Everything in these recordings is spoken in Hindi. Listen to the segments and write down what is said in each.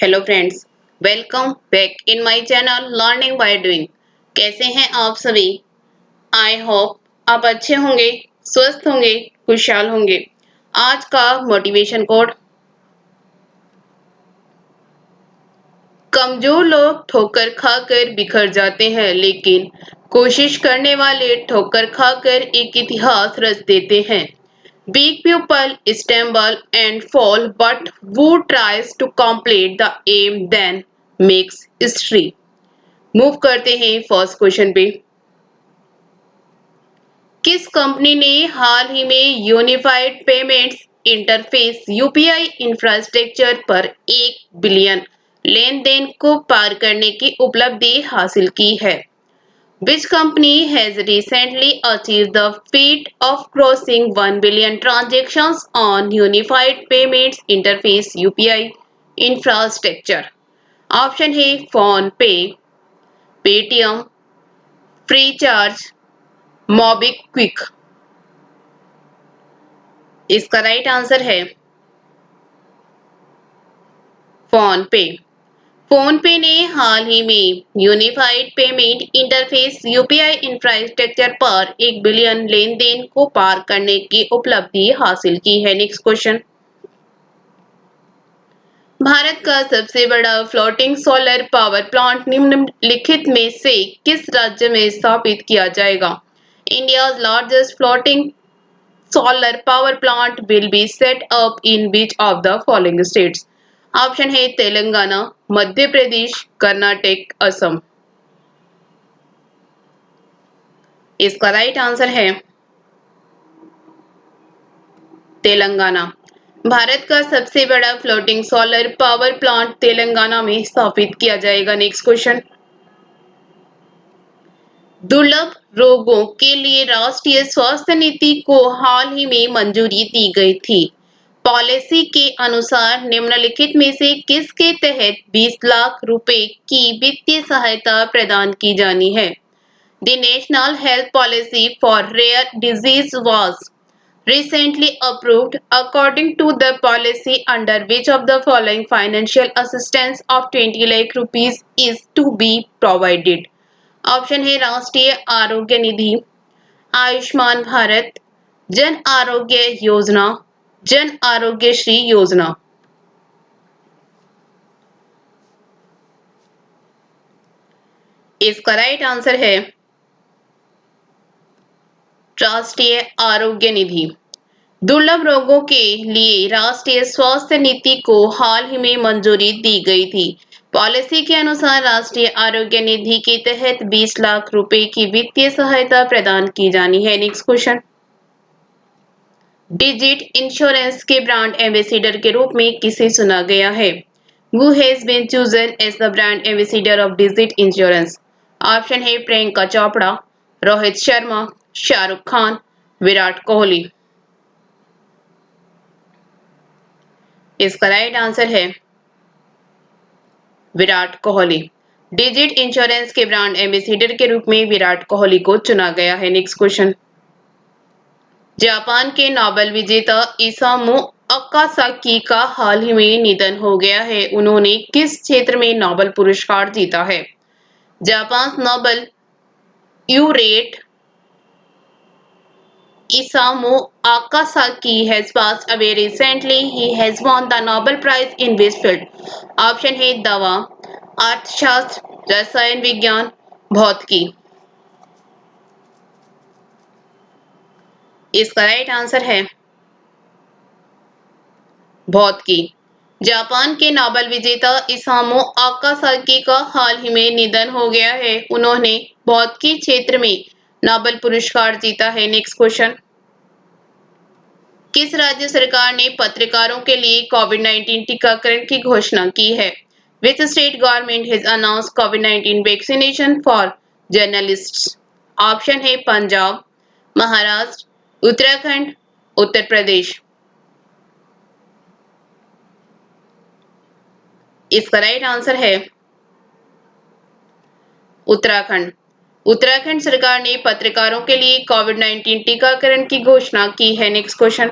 Hello friends, welcome back in my channel learning by doing. कैसे हैं आप सभी? आई होप आप अच्छे होंगे, स्वस्थ होंगे, खुशहाल होंगे। आज का मोटिवेशन कोड: कमजोर लोग ठोकर खाकर बिखर जाते हैं, लेकिन कोशिश करने वाले ठोकर खाकर एक इतिहास रच देते हैं। Weak people stumble and fall, but who tries to complete the aim then makes history. Move करते हैं फर्स्ट क्वेश्चन पे। किस कंपनी ने हाल ही में unified payments interface UPI infrastructure पर 1 बिलियन लेन देन को पार करने की उपलब्धि हासिल की है? Which company has recently achieved the feat of crossing 1 billion transactions on Unified Payments Interface UPI infrastructure? Option है फोन पे, पेटीएम, फ्रीचार्ज, मोबिक्विक। इसका राइट आंसर है फोन पे। फोन पे ने हाल ही में unified payment interface UPI infrastructure पर 1 बिलियन लेन देन को पार करने की उपलब्धि हासिल की है। नेक्स्ट क्वेश्चन: भारत का सबसे बड़ा फ्लोटिंग सोलर पावर प्लांट निम्नलिखित में से किस राज्य में स्थापित किया जाएगा? India's largest floating solar power plant will be set up in which of the following states? Option है तेलंगाना, मध्य प्रदेश, कर्नाटक, असम। इसका राइट आंसर है तेलंगाना। भारत का सबसे बड़ा floating solar power plant Telangana में स्थापित किया जाएगा। नेक्स्ट क्वेश्चन: दुर्लभ रोगों के लिए राष्ट्रीय स्वास्थ्य नीति को हाल ही में मंजूरी दी गई थी। पॉलिसी के अनुसार निम्नलिखित में से किसके तहत 20 लाख रुपए की वित्तीय सहायता प्रदान की जानी है? The national health policy for rare disease was recently approved. According to the policy, under which of the following financial assistance of 20 lakh rupees is to be provided? Option है राष्ट्रीय आरोग्य निधि, आयुष्मान भारत, जन आरोग्य योजना, जन आरोग्य श्री योजना। इसका राइट आंसर है राष्ट्रीय आरोग्य निधि। दुर्लभ रोगों के लिए राष्ट्रीय स्वास्थ्य नीति को हाल ही में मंजूरी दी गई थी। पॉलिसी के अनुसार राष्ट्रीय आरोग्य निधि के तहत 20 लाख रुपए की वित्तीय सहायता प्रदान की जानी है। नेक्स्ट क्वेश्चन: डिजिट इंश्योरेंस के ब्रांड एम्बेसडर के रूप में किसे चुना गया है? Who has been chosen as the brand ambassador of Digit Insurance? Option है प्रियंका चोपड़ा, रोहित शर्मा, शाहरुख खान, विराट कोहली। इसका राइट आंसर है विराट कोहली। डिजिट इंश्योरेंस के ब्रांड एम्बेसडर के रूप में विराट कोहली को चुना गया है। नेक्स्ट क्वेश्चन: जापान के नोबेल विजेता इसामु अकासाकी का हाल ही में निधन हो गया है। उन्होंने किस क्षेत्र में नोबेल पुरस्कार जीता है? Japan Nobel laureate Isamu Akasaki has passed away recently. He has won the Nobel Prize in which field? Option है दवा, अर्थशास्त्र, रसायन विज्ञान, भौतिकी। इसका राइट आंसर है भौतिकी। जापान के नोबेल विजेता इसामु आकासाकी का हाल ही में निधन हो गया है। उन्होंने भौतिकी क्षेत्र में नोबेल पुरस्कार जीता है। नेक्स्ट क्वेश्चन: किस राज्य सरकार ने पत्रकारों के लिए कोविड-19 टीकाकरण की घोषणा की है? Which state government has announced COVID-19 vaccination for journalists? Option है पंजाब, महाराष्ट्र, उत्तराखंड, उत्तर प्रदेश। इसका राइट आंसर है उत्तराखंड। उत्तराखंड सरकार ने पत्रकारों के लिए कोविड-19 टीकाकरण की घोषणा की है। नेक्स्ट क्वेश्चन: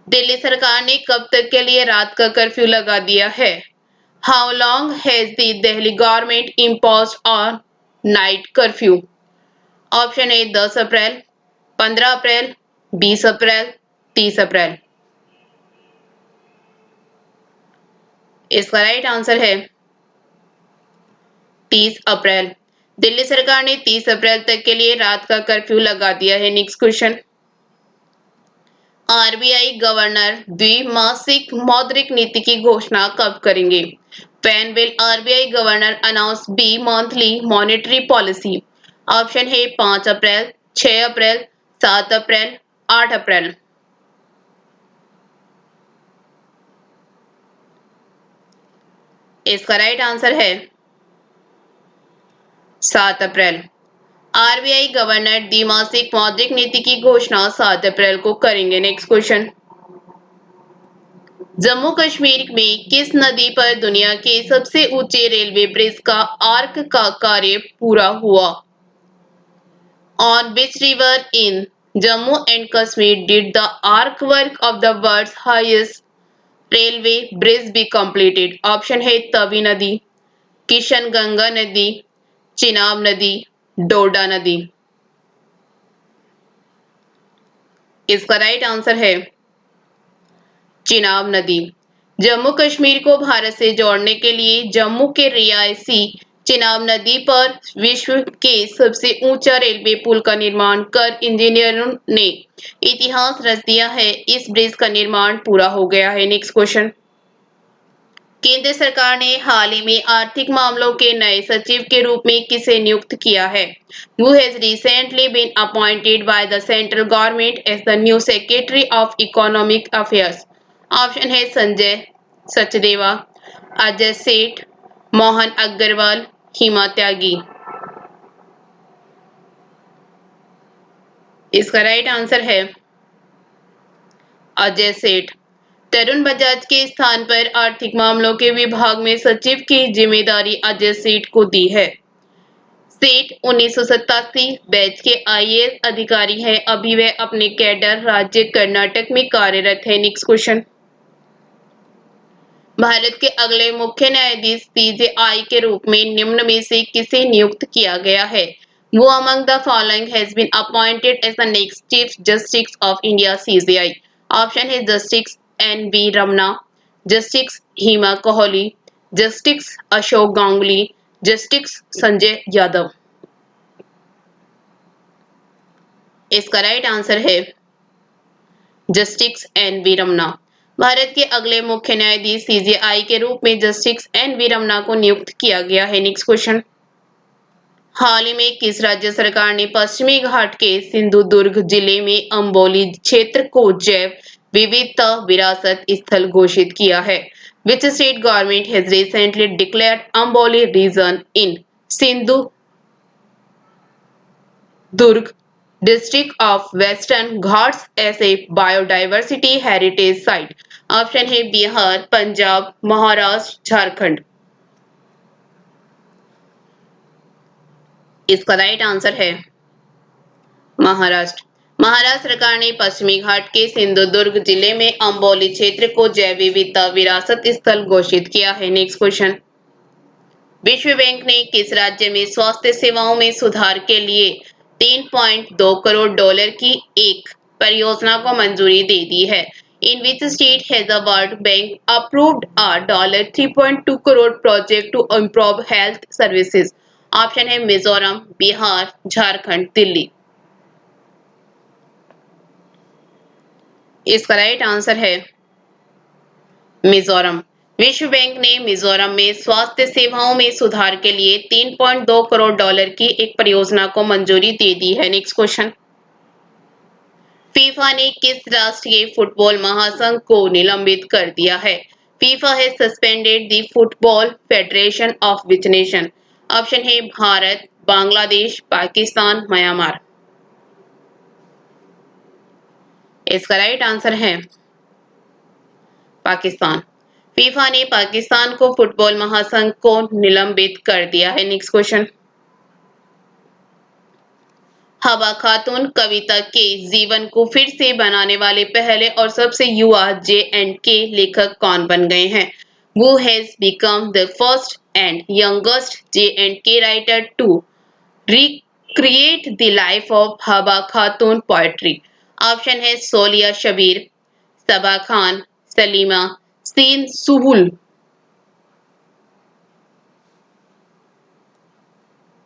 दिल्ली सरकार ने कब तक के लिए रात का कर्फ्यू लगा दिया है? How long has the Delhi government imposed on night curfew? Option A 10 अप्रैल, 15 अप्रैल, 20 अप्रैल, 30 अप्रैल। इसका राइट आंसर है 30 अप्रैल। दिल्ली सरकार ने 30 अप्रैल तक के लिए रात का कर्फ्यू लगा दिया है। नेक्स्ट क्वेश्चन, आरबीआई गवर्नर द्विमासिक मौद्रिक नीति की घोषणा कब करेंगे? When will RBI governor announce bi-monthly monetary policy? Option है 5 अप्रैल, 6 अप्रैल, 7 अप्रैल, 8 अप्रैल। इसका राइट आंसर है 7 अप्रैल। आरबीआई गवर्नर द्विमासिक मौद्रिक नीति की घोषणा 7 अप्रैल को करेंगे। नेक्स्ट क्वेश्चन, जम्मू कश्मीर में किस नदी पर दुनिया के सबसे ऊंचे रेलवे ब्रिज का आर्क का कार्य पूरा हुआ? On which river in Jammu and Kashmir did the arc work of the world's highest railway bridge be completed? Option है तवी नदी, किशनगंगा नदी, चिनाब नदी, डोडा नदी। इसका राइट आंसर है चिनाब नदी। जम्मू कश्मीर को भारत से जोड़ने के लिए जम्मू के रियासी चिनाब नदी पर विश्व के सबसे ऊंचा रेलवे पुल का निर्माण कर इंजीनियरों ने इतिहास रच दिया है। इस ब्रिज का निर्माण पूरा हो गया है। नेक्स्ट क्वेश्चन, केंद्र सरकार ने हाल ही में आर्थिक मामलों के नए सचिव के रूप में किसे नियुक्त किया है? Who has recently been appointed by the central government as the new Secretary of Economic Affairs? Option है संजय सचदेवा, अजय सेठ, मोहन अग्रवाल, हिमा त्यागी। इसका राइट आंसर है अजय सेठ। तरुण बजाज के स्थान पर आर्थिक मामलों के विभाग में सचिव की जिम्मेदारी अजय सेठ को दी है। सेठ 1987 बैच के आईएएस अधिकारी हैं। अभी वह अपने कैडर राज्य कर्नाटक में कार्यरत है। नेक्स्ट क्वेश्चन, भारत के अगले मुख्य न्यायाधीश सीजेआई के रूप में निम्न में से किसे नियुक्त किया गया है? Who among the following has been appointed as the next Chief Justice of India CJI? Option है जस्टिस एन.वी. रमना, जस्टिस हिमा कोहली, जस्टिस अशोक गांगुली, जस्टिस संजय यादव। इसका राइट आंसर है जस्टिस एन.वी. रमना। भारत के अगले मुख्य न्यायाधीश सीजेआई के रूप में जस्टिस एन.वी. रमना को नियुक्त किया गया है। नेक्स्ट क्वेश्चन, हाल ही में किस राज्य सरकार ने पश्चिमी घाट के सिंधुदुर्ग जिले में अंबोली क्षेत्र को जैव विविधता विरासत स्थल घोषित किया है? Which state government has recently declared Amboli region in Sindhudurg district of Western Ghats as a biodiversity heritage site? Option है बिहार, पंजाब, महाराष्ट्र, झारखंड। इसका राइट आंसर है महाराष्ट्र। महाराष्ट्र सरकार ने पश्चिमी घाट के सिंधुदुर्ग जिले में अंबोली क्षेत्र को जैव विविधता विरासत स्थल घोषित किया है। नेक्स्ट क्वेश्चन, विश्व बैंक ने किस राज्य में स्वास्थ्य सेवाओं में सुधार के लिए 3.2 करोड़ डॉलर की एक परियोजना को मंजूरी दे दी है? In which state has the World Bank approved a $3.2 crore project to improve health services? Option है मिजोरम, बिहार, झारखंड, दिल्ली। इसका राइट आंसर है मिजोरम। विश्व बैंक ने मिजोरम में स्वास्थ्य सेवाओं में सुधार के लिए 3.2 करोड़ डॉलर की एक परियोजना को मंजूरी दे दी है। नेक्स्ट क्वेश्चन, फीफा ने किस राष्ट्रीय फुटबॉल महासंघ को निलंबित कर दिया है? FIFA has suspended the football federation of which nation? Option है भारत, बांग्लादेश, पाकिस्तान, म्यांमार। इसका राइट आंसर है पाकिस्तान। फीफा ने पाकिस्तान को फुटबॉल महासंघ को निलंबित कर दिया है। नेक्स्ट क्वेश्चन, हबा खातून कविता के जीवन को फिर से बनाने वाले पहले और सबसे युवा जे एंड के लेखक कौन बन गए हैं? who has become the first and youngest J&K writer to recreate the life of Haba Khatun poetry. Option है सोलिया शबीर, सबा खान, सलीमा, सीन सुहुल।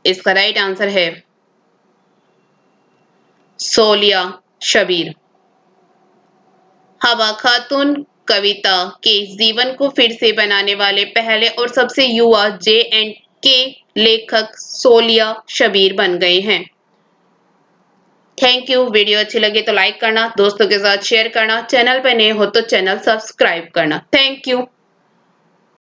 इसका राइट आंसर है सोलिया शबीर। हवा खातून कविता के जीवन को फिर से बनाने वाले पहले और सबसे युवा J&K लेखक सोलिया शबीर बन गए हैं। Thank you. वीडियो अच्छी लगे तो लाइक करना, दोस्तों के साथ शेयर करना, चैनल पर नए हो तो चैनल सब्सक्राइब करना। Thank you.